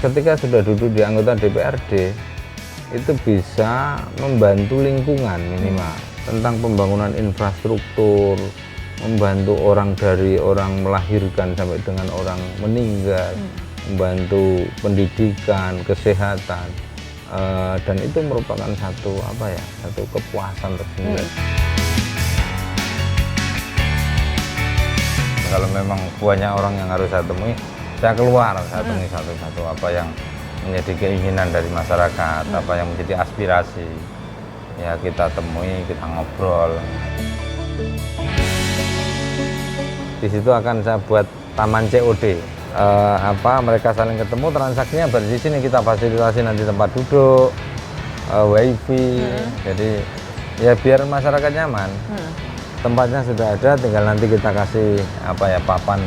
ketika sudah duduk di anggota DPRD itu bisa membantu lingkungan minimal tentang pembangunan infrastruktur, membantu orang dari orang melahirkan sampai dengan orang meninggal, membantu pendidikan, kesehatan, dan itu merupakan satu kepuasan tersendiri. Kalau memang banyak orang yang harus saya temui, saya keluar, saya temui satu-satu apa yang menjadi keinginan dari masyarakat, apa yang menjadi aspirasi, ya kita temui, kita ngobrol. Di situ akan saya buat taman COD, mereka saling ketemu, transaksinya berarti di sini kita fasilitasi nanti tempat duduk, wifi, jadi ya biar masyarakat nyaman. Tempatnya sudah ada, tinggal nanti kita kasih papan.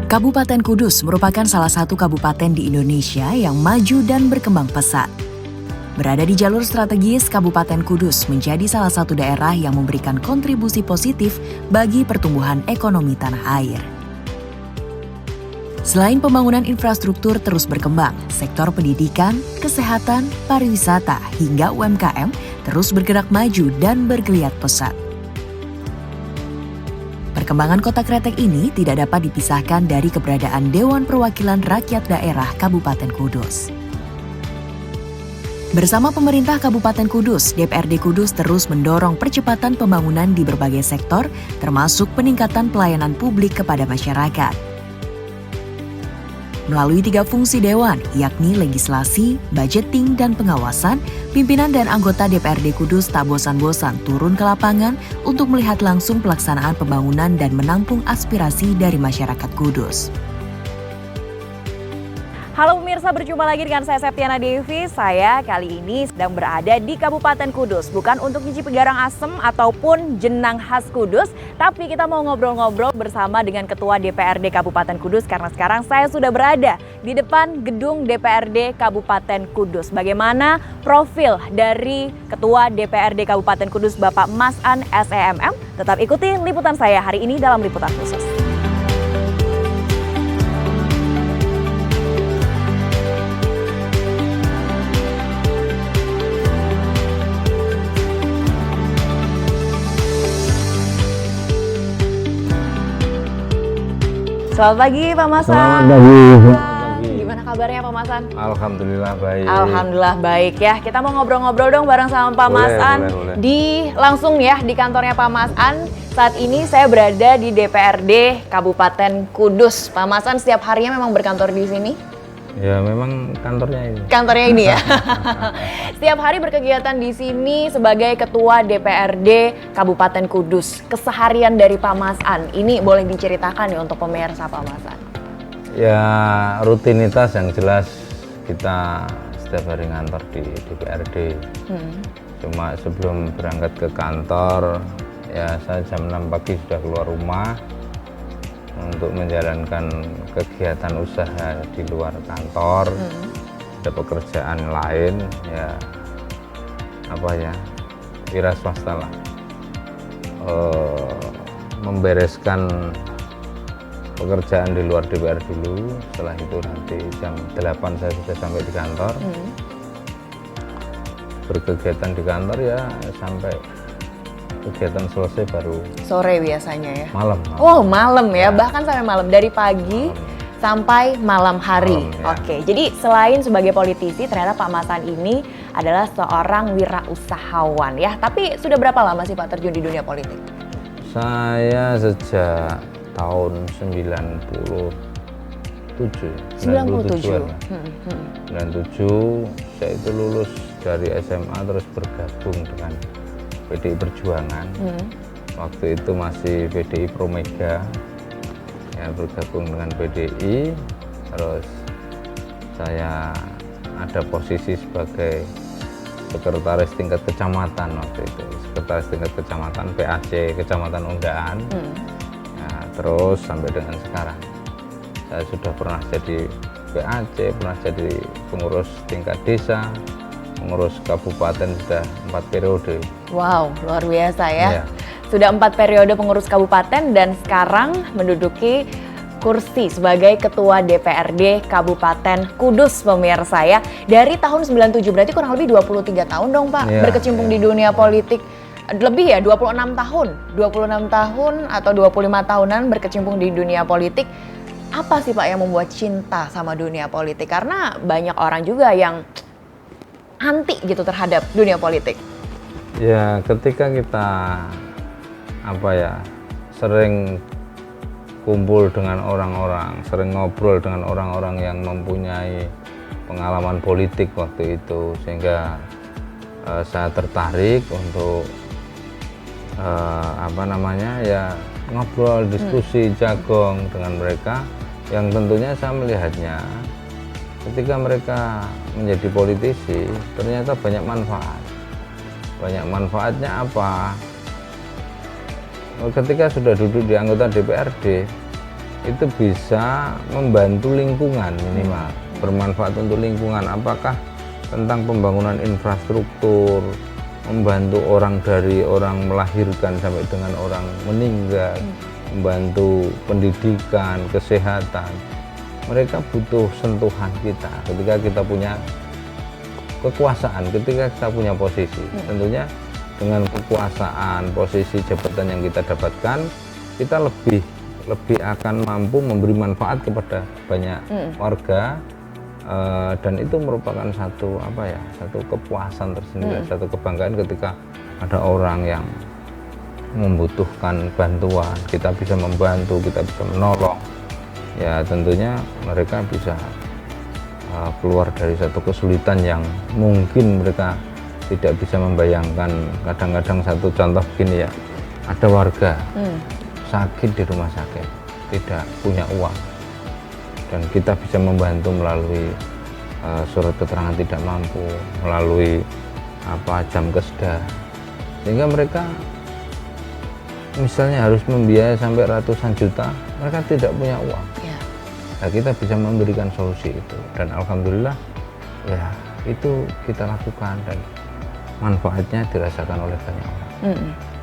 Kabupaten Kudus merupakan salah satu kabupaten di Indonesia yang maju dan berkembang pesat. Berada di jalur strategis, Kabupaten Kudus menjadi salah satu daerah yang memberikan kontribusi positif bagi pertumbuhan ekonomi tanah air. Selain pembangunan infrastruktur terus berkembang, sektor pendidikan, kesehatan, pariwisata, hingga UMKM terus bergerak maju dan bergeliat pesat. Perkembangan Kota Kretek ini tidak dapat dipisahkan dari keberadaan Dewan Perwakilan Rakyat Daerah Kabupaten Kudus. Bersama pemerintah Kabupaten Kudus, DPRD Kudus terus mendorong percepatan pembangunan di berbagai sektor, termasuk peningkatan pelayanan publik kepada masyarakat. Melalui 3 fungsi Dewan, yakni legislasi, budgeting, dan pengawasan, pimpinan dan anggota DPRD Kudus tak bosan-bosan turun ke lapangan untuk melihat langsung pelaksanaan pembangunan dan menampung aspirasi dari masyarakat Kudus. Halo pemirsa, berjumpa lagi dengan saya Septiana Devi. Saya kali ini sedang berada di Kabupaten Kudus. Bukan untuk nyicipi garang asem ataupun jenang khas Kudus, tapi kita mau ngobrol-ngobrol bersama dengan Ketua DPRD Kabupaten Kudus karena sekarang saya sudah berada di depan gedung DPRD Kabupaten Kudus. Bagaimana profil dari Ketua DPRD Kabupaten Kudus Bapak Mas An SEMM? Tetap ikuti liputan saya hari ini dalam liputan khusus. Selamat pagi Pak Mas An. Selamat pagi. Gimana kabarnya Pak Mas An? Alhamdulillah baik. Alhamdulillah baik ya. Kita mau ngobrol-ngobrol dong bareng sama Pak Mas An. Boleh. Langsung ya di kantornya Pak Mas An. Saat ini saya berada di DPRD Kabupaten Kudus. Pak Mas An setiap harinya memang berkantor di sini? Ya memang kantornya ini. Kantornya ini ya. Setiap hari berkegiatan di sini sebagai Ketua DPRD Kabupaten Kudus. Keseharian dari Pak Mas An ini boleh diceritakan ya untuk pemirsa Pak Mas An? Ya rutinitas yang jelas kita setiap hari ngantor di DPRD. Cuma sebelum berangkat ke kantor, ya saya jam 6 pagi sudah keluar rumah untuk menjalankan kegiatan usaha di luar kantor. Ada pekerjaan lain wira swasta lah, membereskan pekerjaan di luar DPR dulu. Setelah itu nanti jam 8 saya sudah sampai di kantor. Berkegiatan di kantor ya sampai kegiatan selesai baru sore biasanya ya? Malam. Oh malam ya, bahkan sampai malam, dari pagi sampai malam hari. Malam, ya. Oke, jadi selain sebagai politisi, ternyata Pak Mas An ini adalah seorang wirausahawan ya. Tapi sudah berapa lama sih Pak terjun di dunia politik? Saya sejak tahun 97. 97 saya itu lulus dari SMA terus bergabung dengan PDI Perjuangan. Waktu itu masih PDI Promega, ya bergabung dengan PDI. Terus saya ada posisi sebagai sekretaris tingkat kecamatan waktu itu, sekretaris tingkat kecamatan PAC Kecamatan Unggahan. Ya, terus sampai dengan sekarang saya sudah pernah jadi PAC, pernah jadi pengurus tingkat desa, pengurus kabupaten sudah 4 periode. Wow, luar biasa ya. Iya. Sudah 4 periode pengurus kabupaten dan sekarang menduduki kursi sebagai Ketua DPRD Kabupaten Kudus, pemirsa ya. Dari tahun 97, berarti kurang lebih 23 tahun dong Pak, Iya, berkecimpung di dunia politik. Lebih ya, 26 tahun. 26 tahun atau 25 tahunan berkecimpung di dunia politik. Apa sih Pak yang membuat cinta sama dunia politik? Karena banyak orang juga yang anti gitu terhadap dunia politik. Ya, ketika kita sering kumpul dengan orang-orang, sering ngobrol dengan orang-orang yang mempunyai pengalaman politik waktu itu, sehingga saya tertarik untuk ngobrol, diskusi, jagong dengan mereka, yang tentunya saya melihatnya ketika mereka menjadi politisi ternyata banyak manfaat. Banyak manfaatnya apa? Ketika sudah duduk di anggota DPRD itu bisa membantu lingkungan minimal, bermanfaat untuk lingkungan. Apakah tentang pembangunan infrastruktur, membantu orang dari orang melahirkan sampai dengan orang meninggal, membantu pendidikan, kesehatan. Mereka butuh sentuhan kita ketika kita punya kekuasaan, ketika kita punya posisi. Tentunya dengan kekuasaan, posisi jabatan yang kita dapatkan, kita lebih akan mampu memberi manfaat kepada banyak warga, dan itu merupakan satu kepuasan tersendiri, satu kebanggaan ketika ada orang yang membutuhkan bantuan, kita bisa membantu, kita bisa menolong. Ya tentunya mereka bisa keluar dari satu kesulitan yang mungkin mereka tidak bisa membayangkan. Kadang-kadang satu contoh begini ya, ada warga sakit di rumah sakit, tidak punya uang, dan kita bisa membantu melalui surat keterangan tidak mampu, melalui jam keseda, sehingga mereka misalnya harus membiayai sampai ratusan juta, mereka tidak punya uang. Nah, kita bisa memberikan solusi itu, dan alhamdulillah ya itu kita lakukan dan manfaatnya dirasakan oleh banyak orang.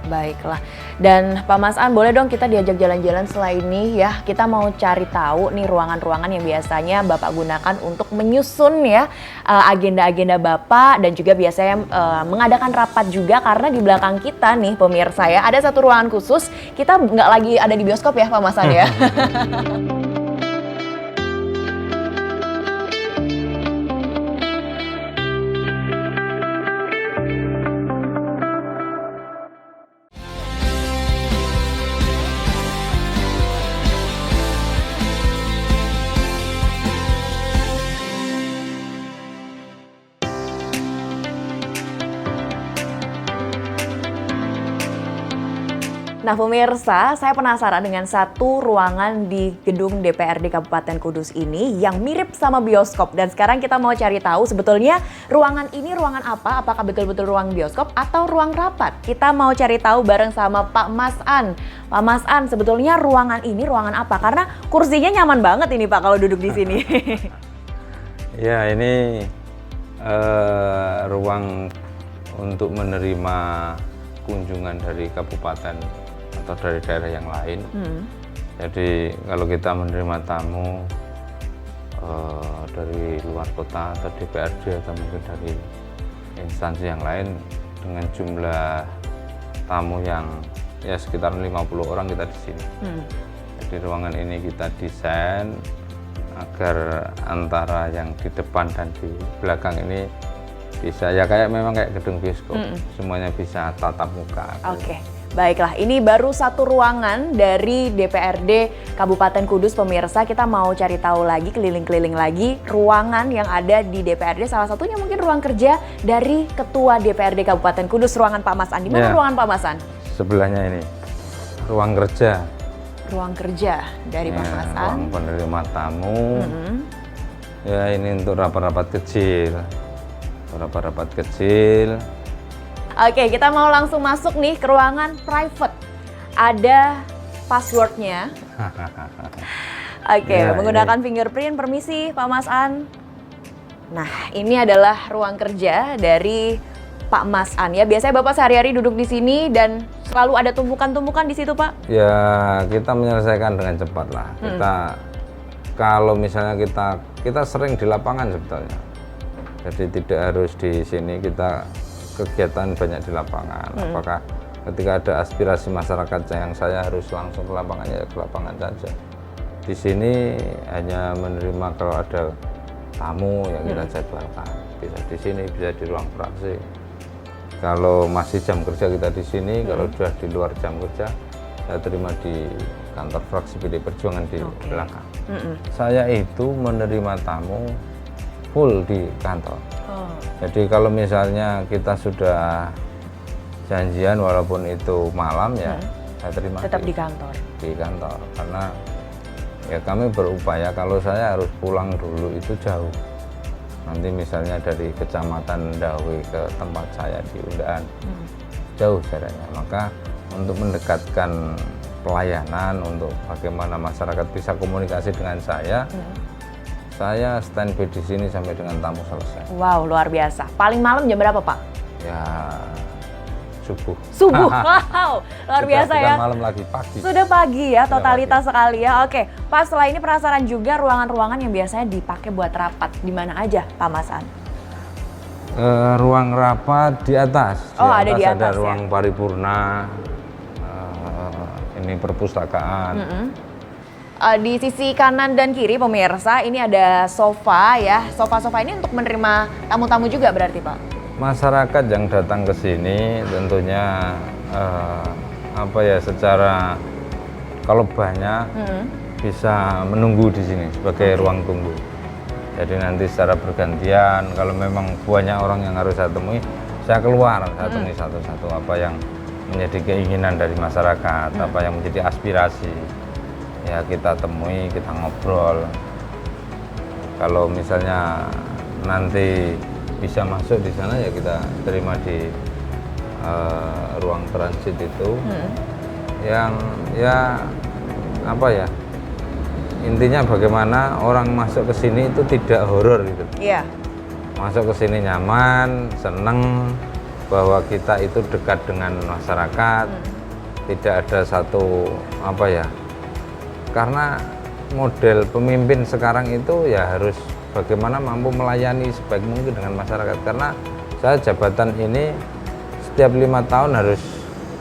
Baiklah, dan Pak Mas An, boleh dong kita diajak jalan-jalan setelah ini ya. Kita mau cari tahu nih ruangan-ruangan yang biasanya Bapak gunakan untuk menyusun ya agenda-agenda Bapak, dan juga biasanya mengadakan rapat juga, karena di belakang kita nih pemirsa ya ada satu ruangan khusus. Kita nggak lagi ada di bioskop ya Pak Mas An ya. Nah pemirsa, saya penasaran dengan satu ruangan di gedung DPRD Kabupaten Kudus ini yang mirip sama bioskop. Dan sekarang kita mau cari tahu sebetulnya ruangan ini ruangan apa? Apakah betul-betul ruang bioskop atau ruang rapat? Kita mau cari tahu bareng sama Pak Mas An. Pak Mas An, sebetulnya ruangan ini ruangan apa? Karena kursinya nyaman banget ini Pak kalau duduk di sini. Ya, ini ruang untuk menerima kunjungan dari kabupaten atau dari daerah yang lain. Jadi kalau kita menerima tamu dari luar kota atau DPRD atau mungkin dari instansi yang lain dengan jumlah tamu yang ya sekitar 50 orang kita di sini. Jadi ruangan ini kita desain agar antara yang di depan dan di belakang ini bisa ya memang kayak gedung bioskop, semuanya bisa tatap muka. Oke. Baiklah, ini baru satu ruangan dari DPRD Kabupaten Kudus pemirsa. Kita mau cari tahu lagi, keliling-keliling lagi ruangan yang ada di DPRD. Salah satunya mungkin ruang kerja dari Ketua DPRD Kabupaten Kudus, ruangan Pak Mas An. Di mana ruangan Pak Mas An? Sebelahnya ini, ruang kerja. Ruang kerja dari Pak Mas An. Ruang penerima tamu. Ya ini untuk rapat-rapat kecil. Rapat-rapat kecil. Oke, kita mau langsung masuk nih ke ruangan private. Ada passwordnya. Oke, Ya, menggunakan fingerprint. Permisi Pak Mas An. Nah, ini adalah ruang kerja dari Pak Mas An ya. Biasanya Bapak sehari-hari duduk di sini dan selalu ada tumpukan-tumpukan di situ, Pak? Ya, kita menyelesaikan dengan cepat lah. Kita kalau misalnya kita sering di lapangan sebetulnya. Jadi tidak harus di sini, kita kegiatan banyak di lapangan. Apakah ketika ada aspirasi masyarakat yang saya harus langsung ke lapangan, ya ke lapangan saja. Di sini hanya menerima kalau ada tamu yang kita jadwalkan. Bisa di sini, bisa di ruang fraksi. Kalau masih jam kerja kita di sini, kalau sudah di luar jam kerja, saya terima di kantor fraksi PDI Perjuangan di belakang. Saya itu menerima tamu full di kantor. Jadi kalau misalnya kita sudah janjian walaupun itu malam ya, saya terima Tetap di kantor. Di kantor, karena ya kami berupaya kalau saya harus pulang dulu itu jauh. Nanti misalnya dari Kecamatan Ndawi ke tempat saya di Undaan, jauh jaraknya. Maka untuk mendekatkan pelayanan, untuk bagaimana masyarakat bisa komunikasi dengan saya standby di sini sampai dengan tamu selesai. Wow, luar biasa. Paling malam jam berapa, Pak? Ya, subuh. Subuh. Wow, luar biasa bukan ya. malam lagi, pagi. Sudah pagi ya, totalitas sekali ya. Oke, Pak, setelah ini penasaran juga ruangan-ruangan yang biasanya dipakai buat rapat di mana aja, Pak Mas An? Ruang rapat di atas. Oh, ada di atas ada ya? ruang paripurna. Ini perpustakaan. Di sisi kanan dan kiri pemirsa, ini ada sofa ya. Sofa-sofa ini untuk menerima tamu-tamu juga berarti, Pak? Masyarakat yang datang ke sini tentunya secara kalau banyak bisa menunggu di sini sebagai ruang tunggu. Jadi nanti secara bergantian, kalau memang banyak orang yang harus saya temui, saya keluar, saya temui satu-satu apa yang menjadi keinginan dari masyarakat, apa yang menjadi aspirasi. Ya kita temui, kita ngobrol. Kalau misalnya nanti bisa masuk di sana ya kita terima di ruang transit itu yang intinya bagaimana orang masuk ke sini itu tidak horor gitu. Iya. Masuk ke sini nyaman, seneng bahwa kita itu dekat dengan masyarakat, tidak ada satu karena model pemimpin sekarang itu ya harus bagaimana mampu melayani sebaik mungkin dengan masyarakat, karena saya jabatan ini setiap 5 tahun harus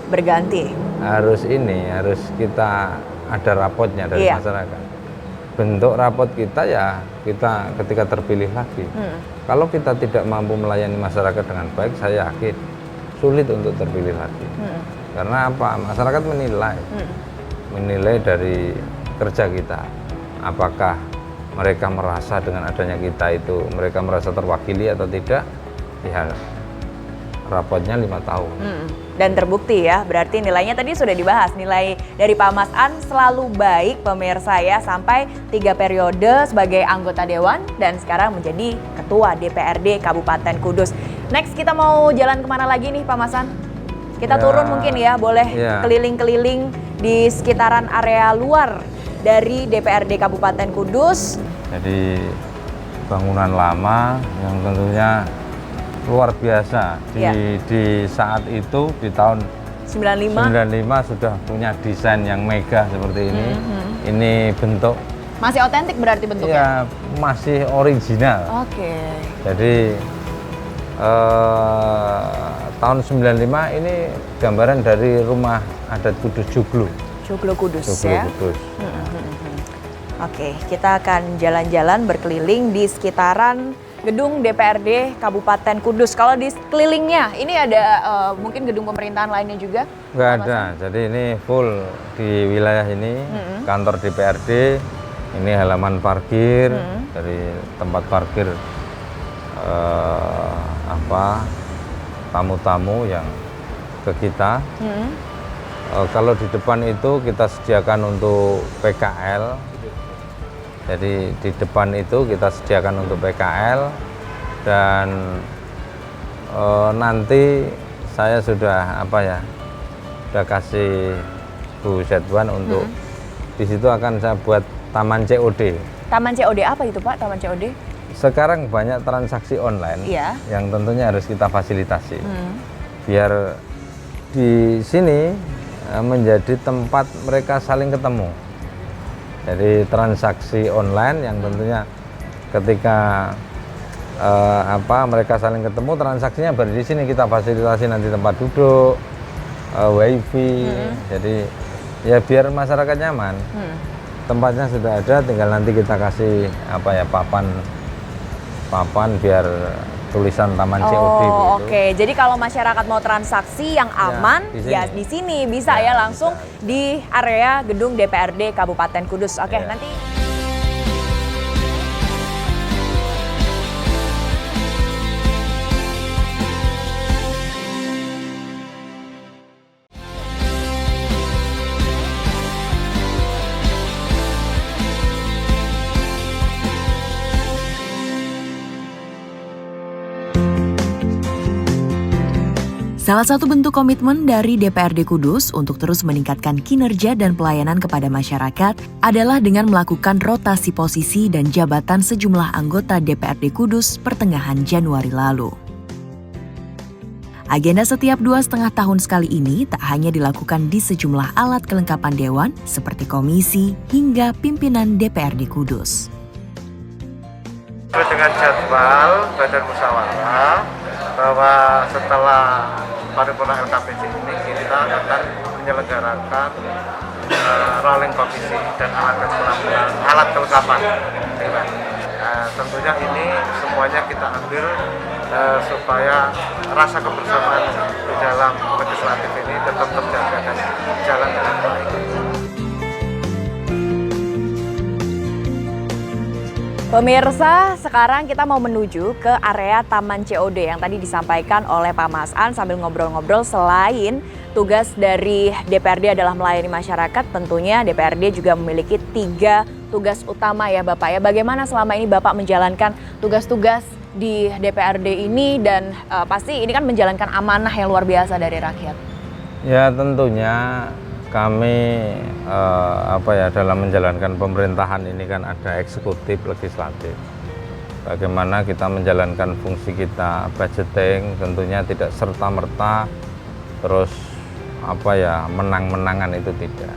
Berganti. harus kita ada rapotnya dari masyarakat. Bentuk rapot kita ya kita ketika terpilih lagi. Kalau kita tidak mampu melayani masyarakat dengan baik, saya yakin sulit untuk terpilih lagi. Karena apa? Masyarakat menilai dari kerja kita. Apakah mereka merasa dengan adanya kita itu mereka merasa terwakili atau tidak? Ya rapotnya 5 tahun. Dan terbukti ya, berarti nilainya tadi sudah dibahas. Nilai dari Pak Mas An selalu baik pemirsa ya, sampai 3 periode sebagai anggota Dewan dan sekarang menjadi Ketua DPRD Kabupaten Kudus. Next kita mau jalan kemana lagi nih Pak Mas An? Kita turun mungkin ya, boleh keliling-keliling di sekitaran area luar dari DPRD Kabupaten Kudus. Jadi bangunan lama yang tentunya luar biasa di saat itu di tahun 95 sudah punya desain yang megah seperti ini. Ini bentuk masih otentik berarti bentuknya? Ya masih original. Oke. Jadi tahun 95 ini gambaran dari rumah adat Kudus Joglo. Joglo Kudus Joglo Kudus. Oke, kita akan jalan-jalan berkeliling di sekitaran gedung DPRD Kabupaten Kudus. Kalau di sekelilingnya, ini ada mungkin gedung pemerintahan lainnya juga? Nggak ada, jadi ini full di wilayah ini, kantor DPRD, ini halaman parkir, dari tempat parkir tamu-tamu yang ke kita. Kalau di depan itu kita sediakan untuk PKL. Jadi di depan itu kita sediakan untuk PKL dan nanti saya sudah sudah kasih Bu Setwan untuk di situ akan saya buat Taman COD. Taman COD apa itu Pak, Taman COD? Sekarang banyak transaksi online Iya. yang tentunya harus kita fasilitasi. Biar di sini menjadi tempat mereka saling ketemu. Jadi transaksi online yang tentunya ketika mereka saling ketemu, transaksinya baru di sini kita fasilitasi, nanti tempat duduk, wifi. Jadi ya biar masyarakat nyaman. Tempatnya sudah ada, tinggal nanti kita kasih papan biar tulisan Taman COD gitu. Oke. Jadi kalau masyarakat mau transaksi yang aman ya di sini bisa ya langsung bisa. di area gedung DPRD Kabupaten Kudus. Oke, Ya. nanti Salah satu bentuk komitmen dari DPRD Kudus untuk terus meningkatkan kinerja dan pelayanan kepada masyarakat adalah dengan melakukan rotasi posisi dan jabatan sejumlah anggota DPRD Kudus pertengahan Januari lalu. Agenda setiap 2,5 tahun sekali ini tak hanya dilakukan di sejumlah alat kelengkapan dewan seperti komisi hingga pimpinan DPRD Kudus. Dengan jadwal Badan Musyawarah bahwa setelah paripurna LKPJ ini kita akan menyelenggarakan rolling komisi dan alat kelengkapan dewan. Tentunya ini semuanya kita ambil supaya rasa kebersamaan di dalam legislatif ini tetap terjaga dan jalan dengan baik. pemirsa, sekarang kita mau menuju ke area Taman COD yang tadi disampaikan oleh Pak Mas An sambil ngobrol-ngobrol. Selain tugas dari DPRD adalah melayani masyarakat, tentunya DPRD juga memiliki 3 tugas utama ya Bapak ya. Bagaimana selama ini Bapak menjalankan tugas-tugas di DPRD ini dan pasti ini kan menjalankan amanah yang luar biasa dari rakyat. Ya tentunya kami dalam menjalankan pemerintahan ini kan ada eksekutif, legislatif. Bagaimana kita menjalankan fungsi kita budgeting, tentunya tidak serta-merta terus menang-menangan itu tidak.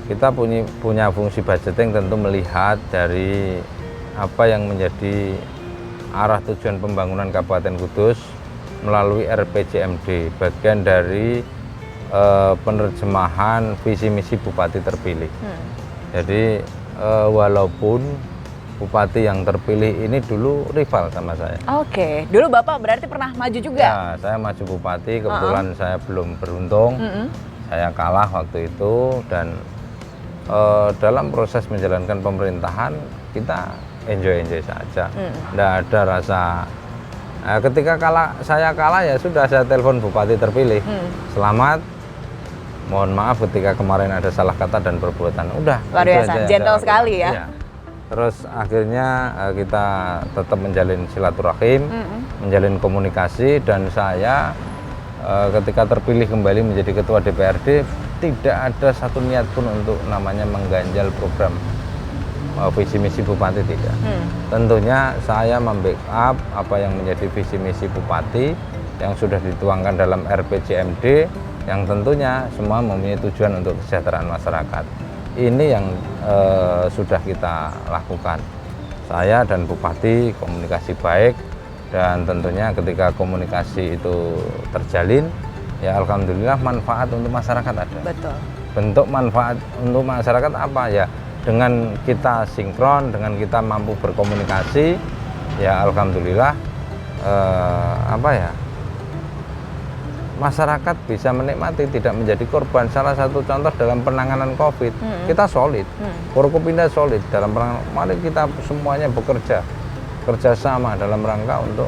Kita punya fungsi budgeting tentu melihat dari apa yang menjadi arah tujuan pembangunan Kabupaten Kudus melalui RPJMD, bagian dari penerjemahan visi misi bupati terpilih. Jadi walaupun bupati yang terpilih ini dulu rival sama saya. Oke, dulu Bapak berarti pernah maju juga? Ya, saya maju bupati, kebetulan saya belum beruntung. Saya kalah waktu itu dan dalam proses menjalankan pemerintahan kita enjoy saja. Nggak ada rasa ketika saya kalah ya sudah, saya telepon bupati terpilih. Selamat. Mohon maaf ketika kemarin ada salah kata dan perbuatan. Udah. Luar biasa, gentle sekali ya. Ya. Terus akhirnya kita tetap menjalin silaturahim, menjalin komunikasi, dan saya ketika terpilih kembali menjadi ketua DPRD tidak ada satu niat pun untuk namanya mengganjal program visi misi bupati, tidak. Tentunya saya membackup apa yang menjadi visi misi bupati yang sudah dituangkan dalam RPJMD, yang tentunya semua mempunyai tujuan untuk kesejahteraan masyarakat. Ini yang sudah kita lakukan. Saya dan bupati komunikasi baik, dan tentunya ketika komunikasi itu terjalin, ya alhamdulillah manfaat untuk masyarakat ada. Betul. Bentuk manfaat untuk masyarakat apa ya? Dengan kita sinkron, dengan kita mampu berkomunikasi, ya alhamdulillah masyarakat bisa menikmati, tidak menjadi korban. Salah satu contoh dalam penanganan COVID, kita solid, Forkopimda solid dalam penanganan. Mari kita semuanya kerjasama dalam rangka untuk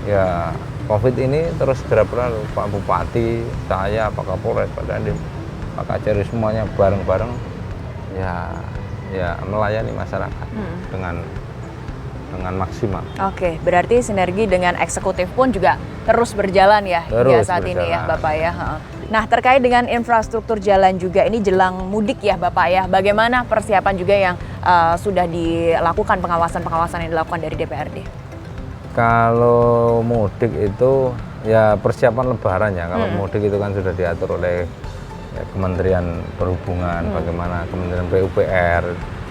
ya COVID ini terus segera berlalu. Pak Bupati, saya, Pak Kapolres, Pak Dandim, Pak Kajari, semuanya bareng-bareng ya melayani masyarakat dengan maksimal. Oke, berarti sinergi dengan eksekutif pun juga terus berjalan ya hingga saat ini ya Bapak ya. Nah, terkait dengan infrastruktur jalan juga, ini jelang mudik ya Bapak ya. Bagaimana persiapan juga yang sudah dilakukan, pengawasan-pengawasan yang dilakukan dari DPRD? Kalau mudik itu ya persiapan lebaran ya. Kalau mudik itu kan sudah diatur oleh ya, Kementerian Perhubungan, bagaimana Kementerian PUPR,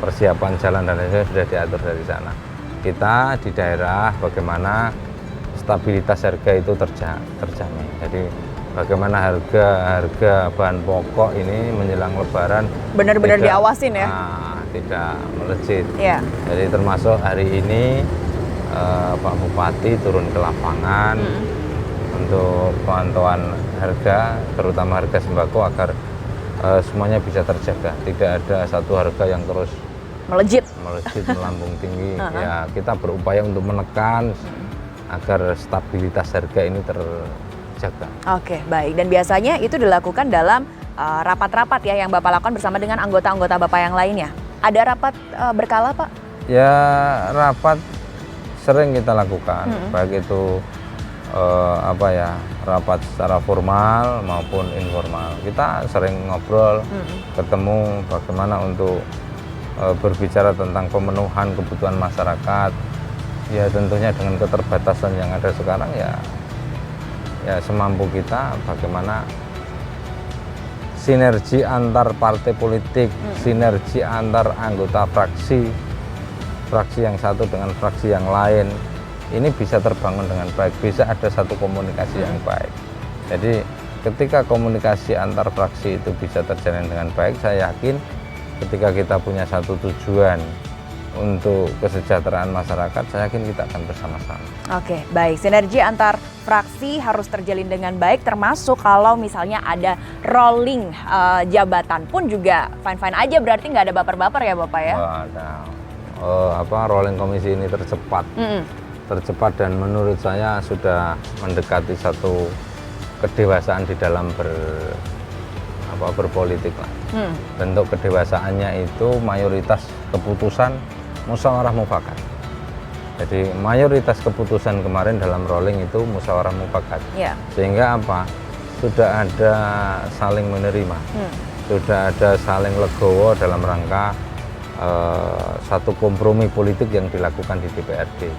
persiapan jalan dan lain-lain sudah diatur dari sana. Kita di daerah bagaimana stabilitas harga itu terjamin. Jadi bagaimana harga bahan pokok ini menjelang lebaran Benar-benar diawasin ya? Tidak melejit. Iya. Jadi termasuk hari ini Pak Bupati turun ke lapangan untuk pemantauan harga, terutama harga sembako agar semuanya bisa terjaga. Tidak ada satu harga yang terus Melejit. melambung tinggi. Ya, kita berupaya untuk menekan agar stabilitas harga ini terjaga. Oke, baik. Dan biasanya itu dilakukan dalam rapat-rapat ya yang Bapak lakukan bersama dengan anggota-anggota Bapak yang lainnya. Ada rapat berkala, Pak? Ya, rapat sering kita lakukan, baik itu rapat secara formal maupun informal. Kita sering ngobrol, ketemu bagaimana untuk berbicara tentang pemenuhan kebutuhan masyarakat. Ya tentunya dengan keterbatasan yang ada sekarang ya semampu kita bagaimana sinergi antar partai politik, sinergi antar anggota fraksi yang satu dengan fraksi yang lain ini bisa terbangun dengan baik, bisa ada satu komunikasi yang baik. Jadi ketika komunikasi antar fraksi itu bisa terjalin dengan baik, saya yakin ketika kita punya satu tujuan untuk kesejahteraan masyarakat, saya yakin kita akan bersama-sama. Oke, baik. Sinergi antar fraksi harus terjalin dengan baik, termasuk kalau misalnya ada rolling jabatan pun juga fine-fine aja, berarti nggak ada baper-baper ya Bapak ya? Rolling komisi ini tercepat dan menurut saya sudah mendekati satu kedewasaan di dalam berpolitik lah. Bentuk kedewasaannya itu mayoritas keputusan musyawarah mufakat. Jadi mayoritas keputusan kemarin dalam rolling itu musyawarah mufakat. Sehingga sudah ada saling menerima, sudah ada saling legowo dalam rangka satu kompromi politik yang dilakukan di DPRD.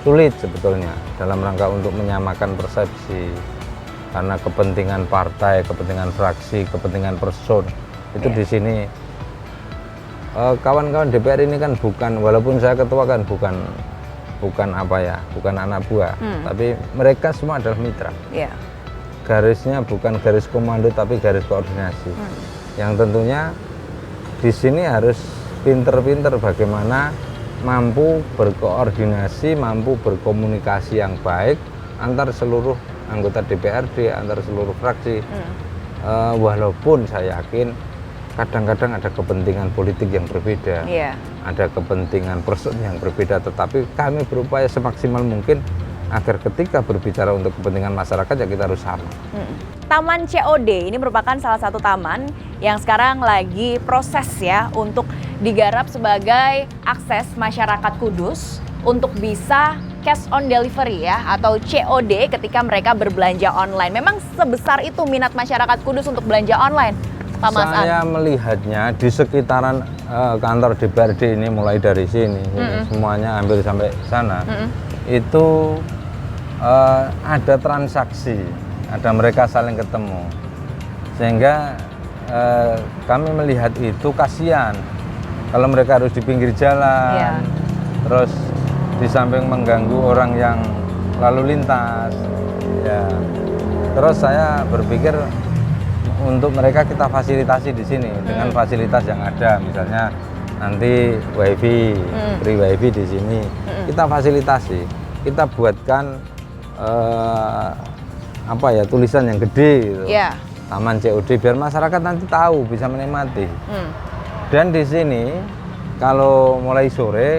Sulit sebetulnya dalam rangka untuk menyamakan persepsi, karena kepentingan partai, kepentingan fraksi, kepentingan person itu di sini kawan-kawan DPR ini kan walaupun saya ketua kan bukan anak buah, tapi mereka semua adalah mitra. Garisnya bukan garis komando tapi garis koordinasi. Yang tentunya di sini harus pinter-pinter bagaimana mampu berkoordinasi, mampu berkomunikasi yang baik antar seluruh anggota DPRD, antar seluruh fraksi. Walaupun saya yakin kadang-kadang ada kepentingan politik yang berbeda, ada kepentingan person yang berbeda, tetapi kami berupaya semaksimal mungkin agar ketika berbicara untuk kepentingan masyarakat ya kita harus sama. Taman COD ini merupakan salah satu taman yang sekarang lagi proses ya untuk digarap sebagai akses masyarakat Kudus untuk bisa cash on delivery ya atau COD ketika mereka berbelanja online. Memang sebesar itu minat masyarakat Kudus untuk belanja online, Pak Mas An? Saya melihatnya di sekitaran kantor DPRD ini mulai dari sini, semuanya hampir sampai sana, itu ada transaksi, ada mereka saling ketemu, sehingga kami melihat itu kasihan kalau mereka harus di pinggir jalan, terus di samping mengganggu orang yang lalu lintas, ya. Terus saya berpikir untuk mereka kita fasilitasi di sini dengan fasilitas yang ada, misalnya nanti wifi, free wifi di sini, kita fasilitasi, kita buatkan tulisan yang gede gitu. Taman COD biar masyarakat nanti tahu, bisa menikmati. Dan di sini kalau mulai sore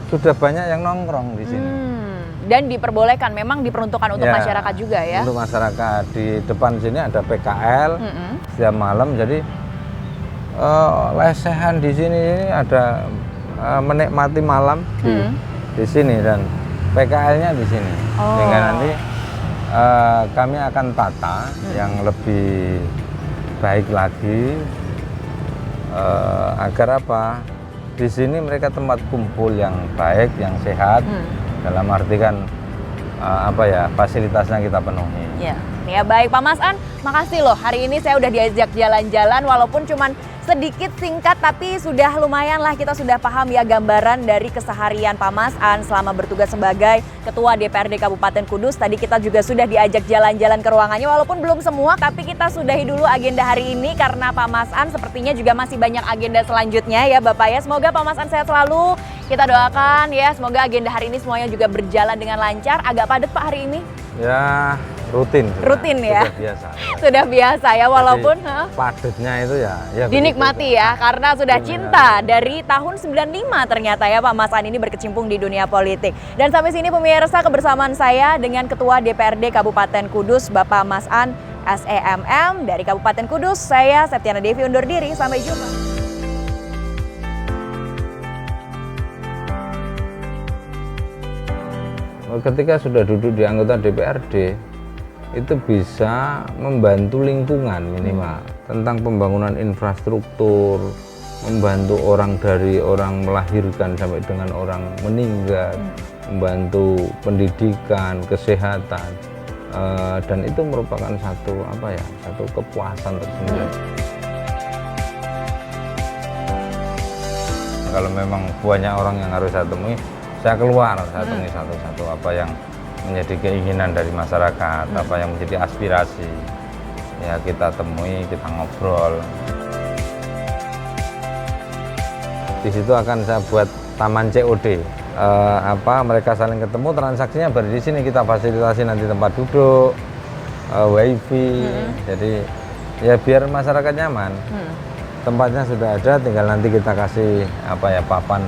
sudah banyak yang nongkrong di sini. Dan diperbolehkan, memang diperuntukkan untuk masyarakat juga ya? Untuk masyarakat. Di depan sini ada PKL setiap malam, jadi lesehan di sini ada menikmati malam di sini dan PKL-nya di sini. Sehingga nanti Kami akan tata yang lebih baik lagi agar apa? Di sini mereka tempat kumpul yang baik, yang sehat. Dalam arti kan fasilitasnya kita penuhi. Ya baik Pak Mas An, makasih loh hari ini saya udah diajak jalan-jalan walaupun cuman sedikit singkat tapi sudah lumayan lah kita sudah paham ya gambaran dari keseharian Pak Mas An selama bertugas sebagai Ketua DPRD Kabupaten Kudus. Tadi kita juga sudah diajak jalan-jalan ke ruangannya walaupun belum semua tapi kita sudahi dulu agenda hari ini karena Pak Mas An sepertinya juga masih banyak agenda selanjutnya ya Bapak ya. Semoga Pak Mas An sehat selalu, kita doakan ya semoga agenda hari ini semuanya juga berjalan dengan lancar. Agak padat Pak hari ini? Ya rutin ya, sudah biasa sudah biasa ya walaupun padatnya itu ya dinikmati ya karena sudah cinta dari tahun 95 ternyata ya Pak Mas An ini berkecimpung di dunia politik. Dan sampai sini pemirsa kebersamaan saya dengan Ketua DPRD Kabupaten Kudus Bapak Mas An SEMM dari Kabupaten Kudus. Saya Septiana Devi undur diri, sampai jumpa. Ketika sudah duduk di anggota DPRD itu bisa membantu lingkungan minimal tentang pembangunan infrastruktur, membantu orang dari orang melahirkan sampai dengan orang meninggal, membantu pendidikan, kesehatan, dan itu merupakan satu kepuasan tersendiri. Kalau memang banyak orang yang harus saya temui, saya keluar, saya temui satu-satu apa yang menjadi keinginan dari masyarakat, apa yang menjadi aspirasi. Ya kita temui, kita ngobrol. Di situ akan saya buat taman COD. Mereka saling ketemu, transaksinya baru di sini kita fasilitasi nanti tempat duduk, wifi. Jadi ya biar masyarakat nyaman. Tempatnya sudah ada, tinggal nanti kita kasih papan